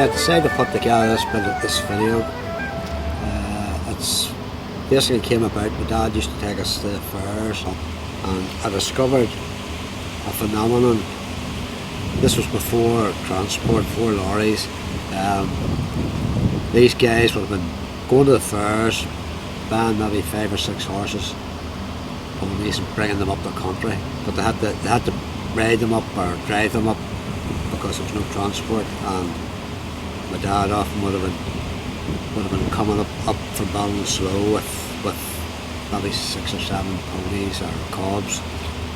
I decided to put together this video. It's basically came about. My dad used to take us to the fairs, and I discovered a phenomenon. This was before transport, before lorries. These guys would have been going to the fairs, buying maybe 5 or 6 horses, ponies, and bringing them up the country. But they had to ride them up or drive them up because there was no transport. And my dad often would have been coming up from Ballinasloe with maybe 6 or 7 ponies or cobs,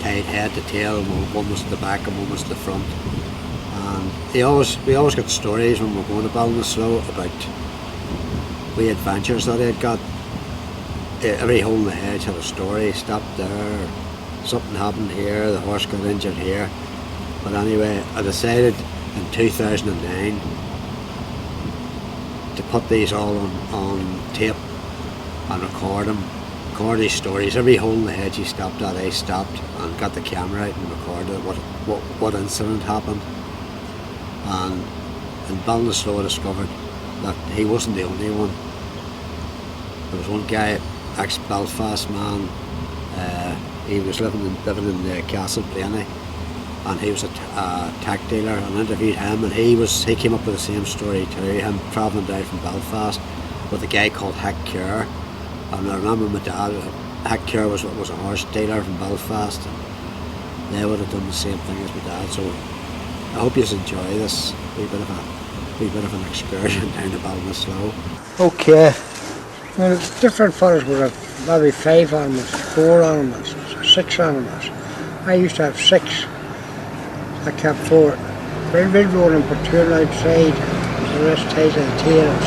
tied head to tail. One was at the back and one was at the front. And we always got stories when we were going to Ballinasloe about wee adventures that he had got. Every hole in the hedge had a story. Stopped there, something happened here, the horse got injured here. But anyway, I decided in 2009 to put these all on tape and record these stories. Every hole in the hedge he stopped at, I stopped and got the camera out and recorded what incident happened. And in Ballinasloe I discovered that he wasn't the only one. There was one guy, ex-Belfast man, he was living in the Castle Blaney, and he was a tack dealer, and I interviewed him, and he came up with the same story too, him travelling down from Belfast with a guy called Hick Kerr. And I remember my dad, Hick Kerr was a horse dealer from Belfast, and they would have done the same thing as my dad. So I hope you enjoy this wee bit of an excursion down to Ballinasloe. Okay. Well, different fellas would have maybe 5 animals, 4 animals, 6 animals. I used to have 6. I kept 4. Very road and put 2 outside, the rest tied to the tails.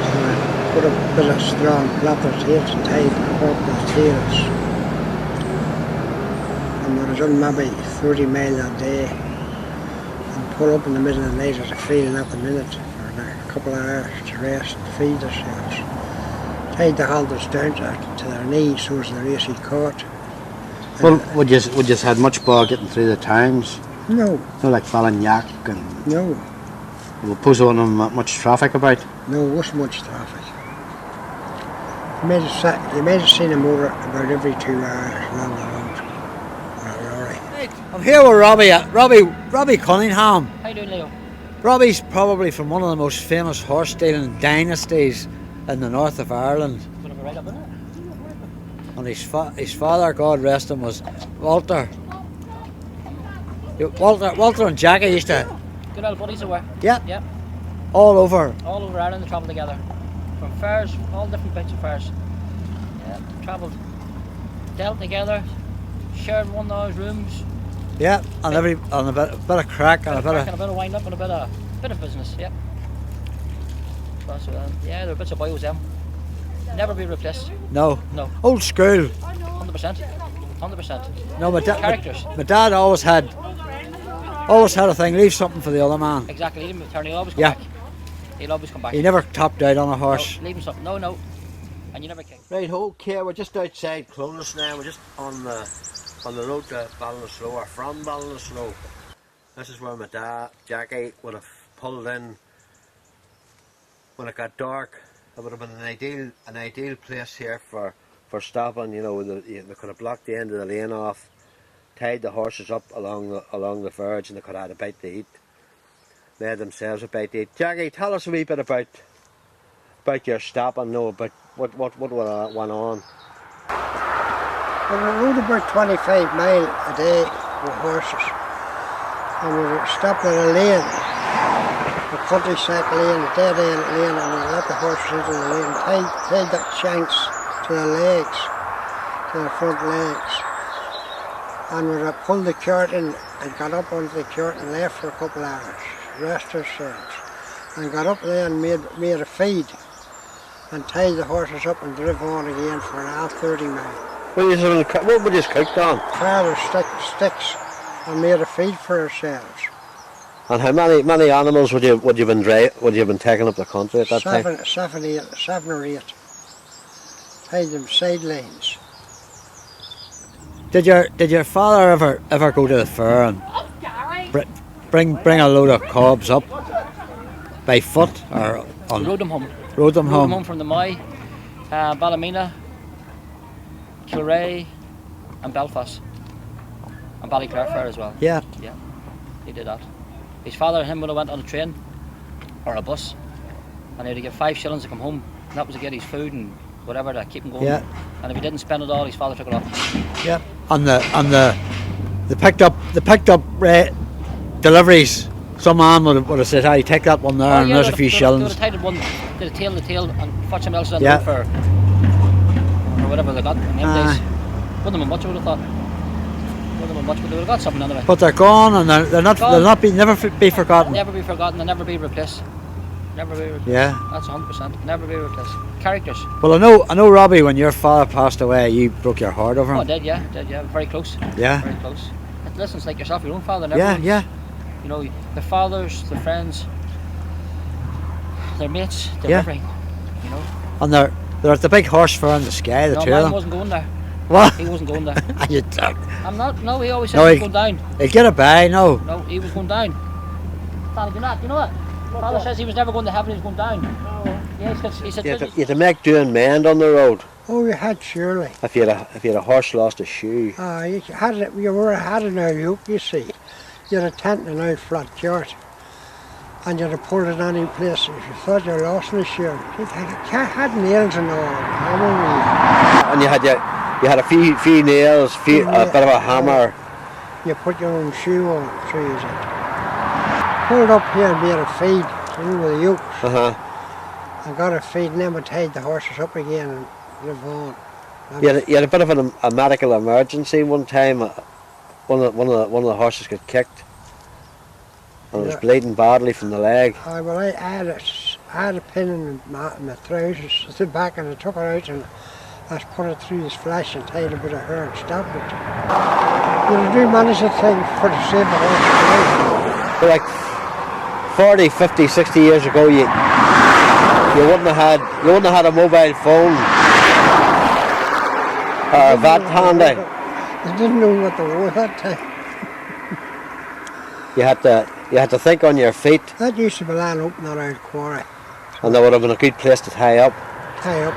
So I put a bit of strong leather tails and tied up the tails. And we were done maybe 30 miles a day. And pull up in the middle of the night at a field at the minute for a couple of hours to rest and feed ourselves. Tied the halters down to their knees so as the racy caught. Well, would you had much bother getting through the towns? No. No, like Ballinyack and... No. Well, suppose there wasn't much traffic about? No, there wasn't much traffic. You might have seen a motor about every 2 hours along the road. I'm here with Robbie Cunningham. How you doing, Leo? Robbie's probably from one of the most famous horse dealing dynasties in the north of Ireland. Put it right up in it. And his father, God rest him, was Walter. Walter and Jackie used to... Good old buddies they were. Yeah. Yep. All over. All over Ireland they travelled together. From fairs, all different bits of fairs. Yeah, travelled. Dealt together. Shared one of those rooms. Yeah, and a bit of crack and a bit of wind up and a bit of business, yep. So, yeah, there were bits of boys them. Never be replaced. No. Old school. 100%. No, Characters. My dad always had a thing, leave something for the other man. Exactly, leave him in turn, he'll always come back. He'll always come back. He never topped out on a horse. No, leave him something, no. And you never kick. Right, okay, we're just outside Clonus now, we're just on the road to Ballinasloe, or from Ballinasloe. This is where my dad, Jackie, would have pulled in when it got dark. It would have been an ideal place here for stopping. You know, they could have blocked the end of the lane off, tied the horses up along the verge, and they could have had a bite to eat. Made themselves a bite to eat. Jackie, tell us a wee bit about your stop and know about what went on. Well, we rode about 25 miles a day with horses, and we were stopped at a lane, a countryside lane, a dead end lane, and we let the horses into the lane, tied the shanks to the legs, to the front legs, and we pulled the curtain and got up onto the curtain and left for a couple of hours, rest ourselves, and got up there and made a feed, and tied the horses up and drove on again for an hour 30 miles. What would you cooked on? Powder sticks and made a feed for ourselves. And how many animals would you have been taking up the country at that time? 7 or 8. Tied them sidelines. Did your father ever go to the fair and bring a load of cobs up? by foot or on? Rode them home. Rode them home. From the Moy, Ballymena, Kilray, and Belfast, and Ballyclare Fair as well. Yeah. Yeah, he did that. His father and him would have went on a train or a bus, and he had to give 5 shillings to come home. And that was to get his food and whatever to keep him going. Yeah. And if he didn't spend it all, his father took it off. Yeah. On the picked up deliveries. Some man would have said, "Hey, take that one there, and there's a few shillings." They would have tied the tail, and fought somebody else on Yeah. the road for or whatever they got in them days. Wouldn't have been much, I would have thought. Wouldn't have been much, but they would have got something anyway. But they're gone, and they're not. Gone. They'll not be never be forgotten. Never be forgotten and never be replaced. Never be replaced. Yeah. That's 100%. Never be replaced. Characters. Well, I know, Robbie. When your father passed away, you broke your heart over him. Oh, I did, yeah. Very close. Yeah. Very close. Listen, it's like yourself, your own father. And Yeah, everyone's, yeah. You know, their fathers, their friends, their mates, their Yeah. everything. You know. And they're at the big horse fair in the sky. The No, two mine of them. wasn't going there. What? He wasn't going there. You talk. I'm not. No, he always said No, he he- was going down. He'll get a bye. No. No, he was going down. Father, do you know what? Father says he was never going to heaven. He was going down. Yeah, he said. You had to make do and mend on the road. Oh, you had surely. If you had a horse lost a shoe. You were had an old yoke, you see. You had a tent and an old flat chart. And you had to pull it any place. If you thought you lost the shoe, you had nails and all. And you had a few nails, a bit of a hammer. You put your own shoe on, so you said. Pulled up here and made a feed, with the yokes. I got a feed and then we tied the horses up again and live on. You had a bit of a medical emergency one time. One of the horses got kicked. And it was bleeding badly from the leg. I had a pin in my trousers at the back and I took it out and I put it through his flesh and tied a bit of hair and stopped it. You do manage a thing for the sake of horse's life. But like 40, 50, 60 years ago, you wouldn't have had a mobile phone or a vat handy. I didn't know what they were that time. You had to think on your feet, That used to be lying open around quarry. and that would have been a good place to tie up. Tie up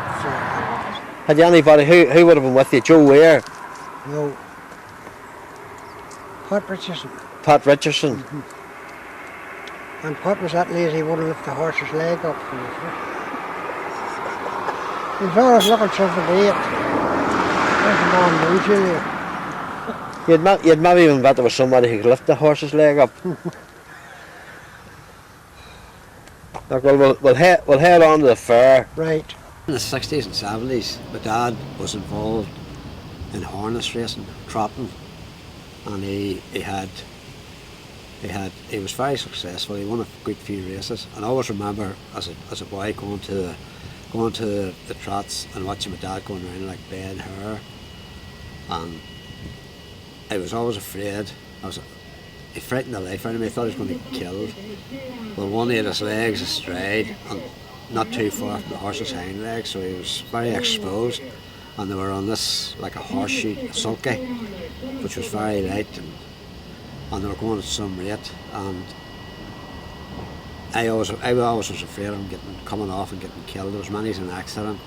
Had you anybody who would have been with you? Joe Weir, for no. Pat Richardson. Pat Richardson. And Pat was that lazy he wouldn't lift the horse's leg up from the foot. He was always looking something to eat. There's a man usually there. You'd maybe even bet there was somebody who could lift the horse's leg up. Look, well, we'll head on to the fair. Right. In the 60s and 70s, my dad was involved in harness racing, trotting, and he was very successful. He won a good few races, and I always remember as a boy going to the trots and watching my dad going around like bad hair, and I was always afraid. He frightened the life out of me. I thought he was going to get killed. Well, one he had his legs astride and not too far from the horse's hind legs, so he was very exposed. And they were on this like a horseshoe, a sulky, which was very light, and they were going at some rate. And I always was afraid of him coming off and getting killed. There was many an accident,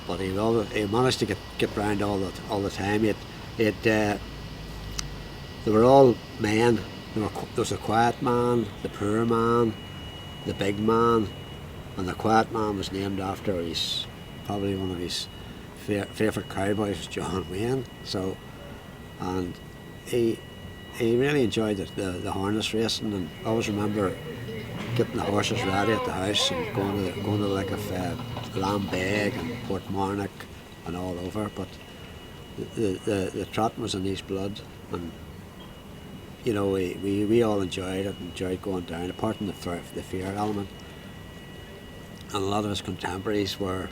but he managed to get round all the time. They were all men. There was a quiet man, the poor man, the big man, and the quiet man was named after probably one of his favourite cowboys, John Wayne. So, and he really enjoyed the harness racing, and I always remember getting the horses ready at the house and going to like a Lambeg and Portmarnock and all over. But the trotting was in his blood, and you know, we all enjoyed going down, apart from the fear element. And a lot of his contemporaries were,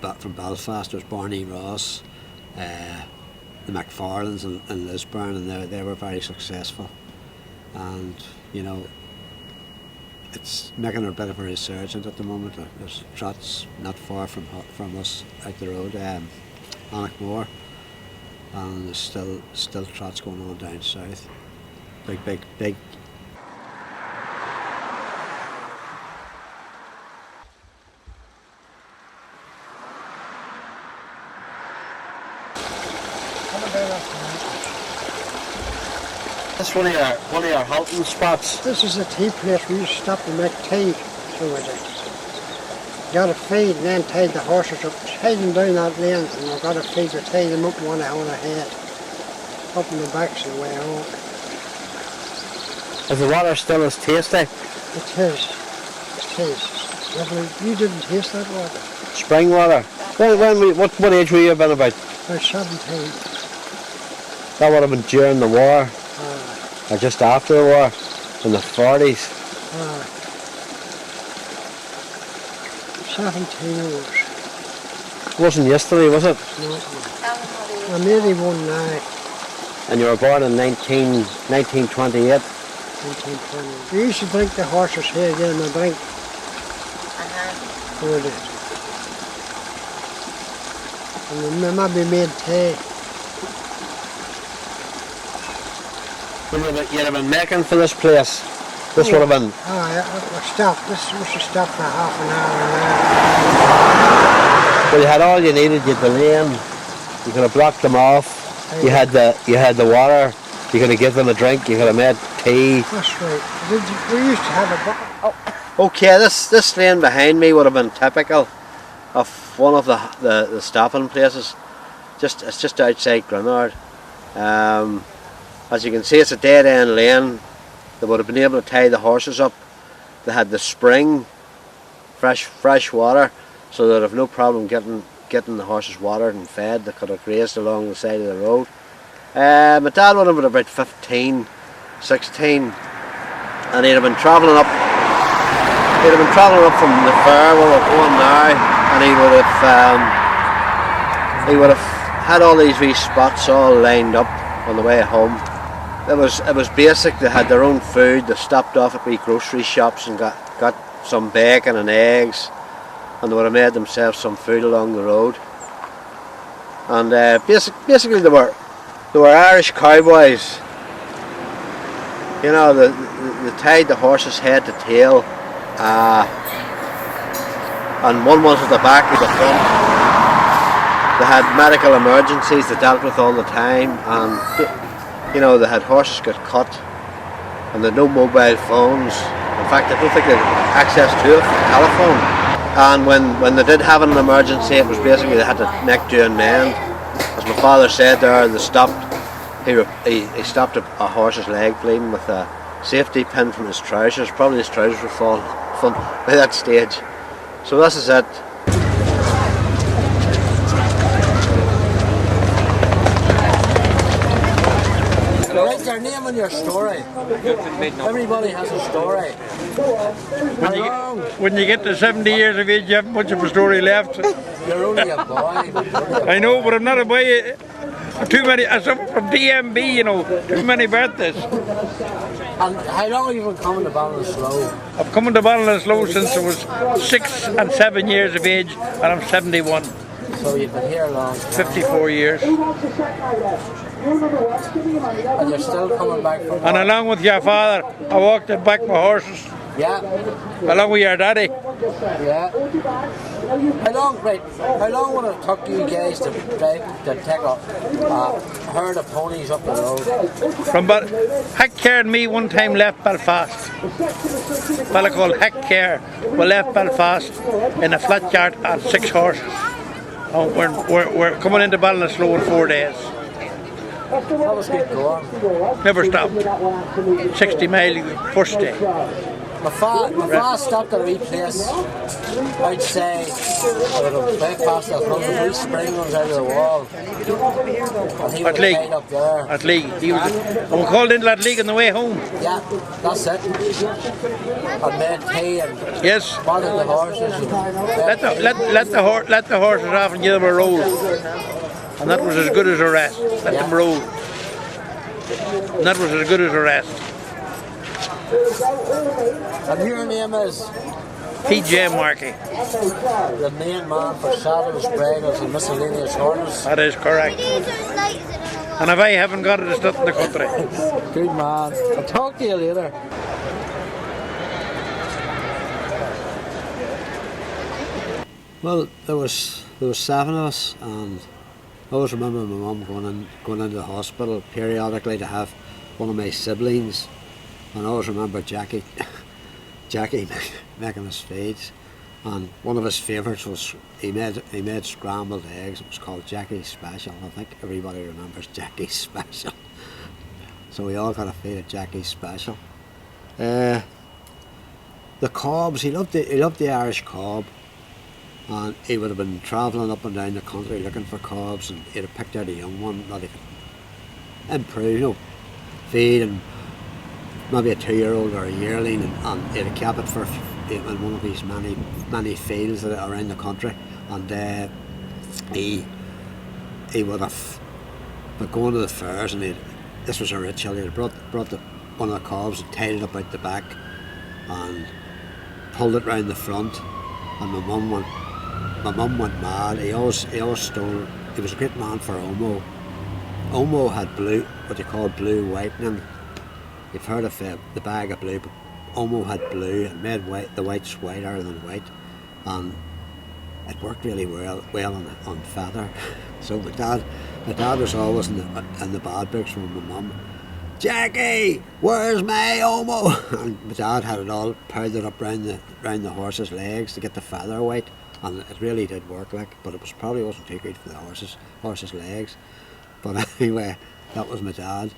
back from Belfast. There was Barney Ross, the McFarlanes in Lisburn, and they were very successful. And it's making a bit of a resurgence at the moment. There's trots not far from us out the road, Annickmore, and there's still trots going on down south. Big. this one of your halting spots? This is a tea place. We used to stop and make tea. So we did. Got to feed and then tied the horses up. Tied them down that lane and we got to feed to tie them up one on ahead. Up in the backs and way home. Is the water still as tasty? It is. It is. Lovely. You didn't taste that water. Spring water? What age were you about? About 17. That would have been during the war, or just after the war, in the 40s. 17 hours. It wasn't yesterday, was it? No. I'm 81 now. And you were born in 1928? 1920. We used to drink the horses here, get them a drink. We did. And we maybe made tea. You'd have been making for this place. This would have been... Oh, yeah, we stopped. This was to stop for half an hour and Well, you had all you needed. You had the lane. You could have blocked them off. You had the water. You could have given them a drink. You could have made tea. That's right. We used to have a bucket. Okay, this lane behind me would have been typical of one of the stopping places. It's just outside Granard. As you can see, it's a dead end lane. They would have been able to tie the horses up. They had the spring, fresh water, so they'd have no problem getting the horses watered and fed. They could have grazed along the side of the road. My dad would have been about 15, 16, and he'd have been travelling up. He'd have been travelling up from the fair where we're going now, and he would have had all these wee spots all lined up on the way home. It was basic. They had their own food. They stopped off at wee grocery shops and got some bacon and eggs, and they would have made themselves some food along the road. And basically they were Irish cowboys. You know, they tied the horses head to tail, and one was at the back of the front. They had medical emergencies they dealt with all the time, and you know, they had horses get cut, and they had no mobile phones. In fact, I don't think they had access to a telephone. And when they did have an emergency, it was basically they had to make do and mend. As my father said there, they stopped. He stopped a horse's leg bleeding with a safety pin from his trousers. Probably his trousers were falling by that stage. So this is it. Write your name on your story. Everybody has a story. When you get to 70 years of age, you haven't much of a story left. You're only a boy. I know, but I'm not a boy. Too many. I suffer from DMB, you know. Too many birthdays. And how long have you been coming to Ballinasloe? I've come to Ballinasloe since I was 6 and 7 years of age, and I'm 71. So you've been here long. 54 years. And you're still coming back from... And along with your father, I walked it back my horses. Yeah. Along with your daddy. Yeah. How long would it took you guys to take a herd of ponies up the road? Hackcare and me one time left Belfast. A fella called Hackcare. We left Belfast in a flat yard on 6 horses. Oh, we're coming into Ballinasloe in 4 days. That was good going. Never stopped. 60 mile first day. My father stopped at a wee place, I'd say, right past the front, the wee spring runs out of the wall. And he was tied up there. At League. And we called into that League on the way home. Yeah, that's it. And made tea and yes. watered the horses. Let the horses off and give them a roll. And that was as good as a rest. Let them roll. And that was as good as a rest. And your name is? P.J. Markey. The main man for saddles, bridles and miscellaneous harness. That is correct. And if I haven't got it, it's not in the country. Good man. I'll talk to you later. Well, there was 7 of us, and I always remember my mum going into the hospital periodically to have one of my siblings, and I always remember Jackie making us feeds. And one of his favourites was he made scrambled eggs. It was called Jackie's Special. I think everybody remembers Jackie's Special. So we all got a feed of Jackie's Special. The cobs, he loved the Irish cob, and he would have been travelling up and down the country looking for cobs, and he'd have picked out a young one that he could improve, feed, and maybe a 2-year-old or a yearling, and he'd have kept it for in one of his many fields that are around the country, and he would have been going to the fairs, and this was a ritual. He'd brought one of the cobs and tied it up out the back and pulled it round the front, and my mum went mad. He always stole. He was a great man for Omo. Omo had what they call blue whitening. You've heard of the bag of blue, but Omo had blue and made the whites whiter than white, and it worked really well on feather. So my dad was always in the bad books from my mum. Jackie, where's my Omo? And my dad had it all powdered up round the horse's legs to get the feather white, and it really did work, but it probably wasn't too good for the horse's legs. But anyway, that was my dad.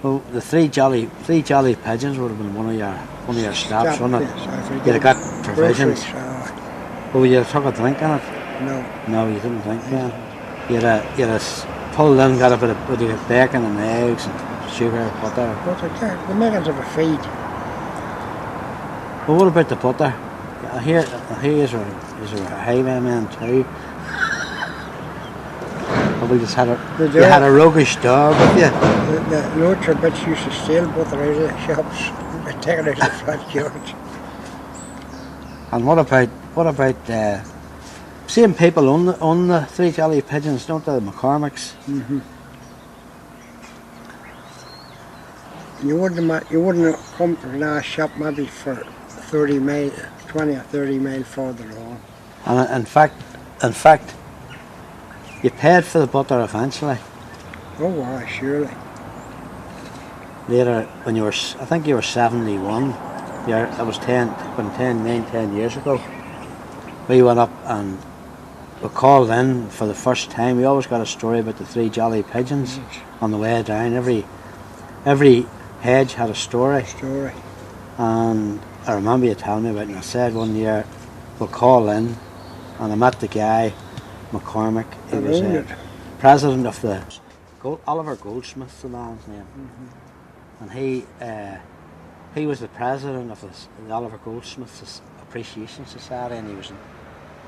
Well, the three jolly pigeons would have been one of your stops, wouldn't it? You'd have got provisions. Oh, you took a drink in it? No, you didn't drink. Yeah. You'd have pulled in, got a bit of bacon and eggs and sugar, butter. The makings of a feed. Well, what about the butter? I hear is there a highwayman too? We just had you had a roguish dog with you. The nurture bitch used to steal butter out of the shops and take it out of the front yard. And what about same people on the Three Jolly Pigeons, don't they? The McCormicks. Mm-hmm. You wouldn't have come to the last shop maybe for 20 or 30 mile further on. And in fact. You paid for the butter eventually. Oh, why, surely. Later, when I think you were 71. That was 10 years ago. We went up and we called in for the first time. We always got a story about the Three Jolly Pigeons on the way down. Every hedge had a story. And I remember you telling me about it, and I said one year we'll call in, and I met the guy, McCormick. He was president of the Oliver Goldsmith's the man's name, and he was the president of the Oliver Goldsmith's Appreciation Society, and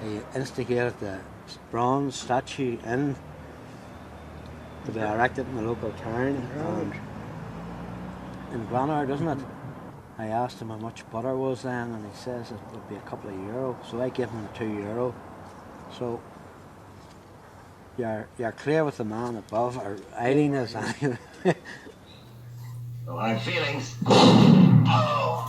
he instigated the bronze statue to be erected in the local town in Granard, isn't it? I asked him how much butter was then, and he says it would be a couple of euro. So I gave him the €2. So you're clear with the man above, or Eileen is anyway. No hard feelings. Oh.